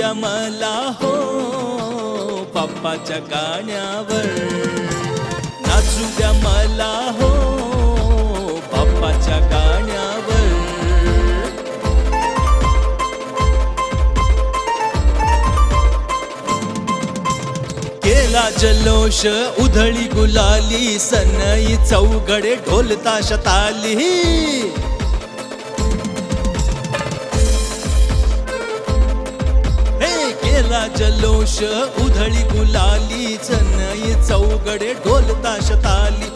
द्या मला हो बाप्पाच्या गाण्यावर, नाचू द्या मला हो बाप्पाच्या गाण्यावर. केला जल्लोष उधळी गुलाली, सनई चौघडे ढोल ताश ताली. केला जल्लोष उधळी गुलाली, सनई चौघडे ढोल ताश ताली.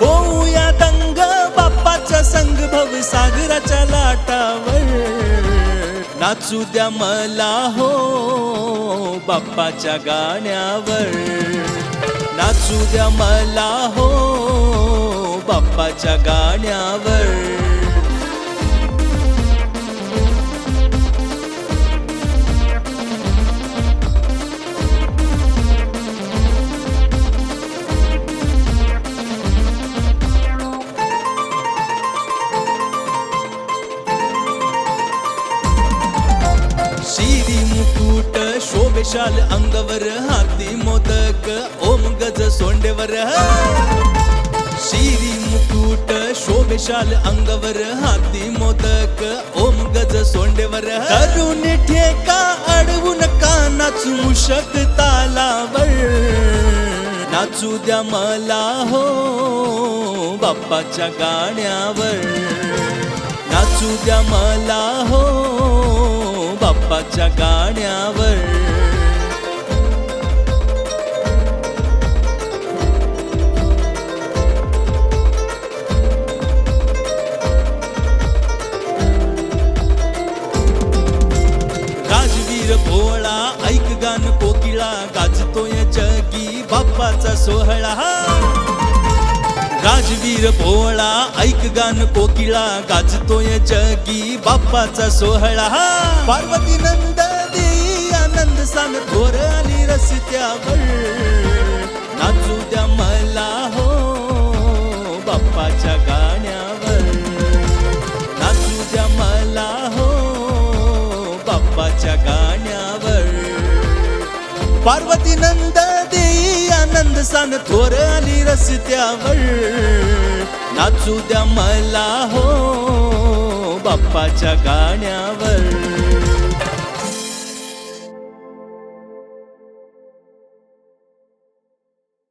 होऊया दंग बाप्पाचा संग भवसागराच्या लाटावर, नाचू द्या मला हो बाप्पाच्या गाण्यावर, नाचू द्या मला हो बाप्पाच्या गाण्यावर. शिरी मुकुट शोभेशाल अंगवर, हाती मोदक ओम गज सोंडेवर. शिरी मुकुट शोभेशाल अंगवर, हाती मोदक ओम गज सोंडेवर. तरुण ठेका अडवून का नाचू मूषक तालावर, नाचू द्या मला हो बाप्पाच्या गाण्यावर, नाचू द्या मला हो बाप्पाच्या गाण्यावर. राजवीर भोळा ऐक गान कोकिळा, गाजतोय जगी बाप्पाचा सोहळा. राजवीर भोळा ऐक गान कोकिळा, गाजतोय जगी बाप्पाचा सोहळा. पार्वती नंद देई आनंद सान, थोर आली रस्त्यावर, नाचू द्या मला हो बाप्पाच्या गाण्यावर, नाचू द्या मला हो बाप्पाच्या गाण्यावर. पार्वती नंद देई आनंद सान, थोर आली रस्त्यावर, नाचू द्या मला हो बाप्पाच्या गाण्यावर.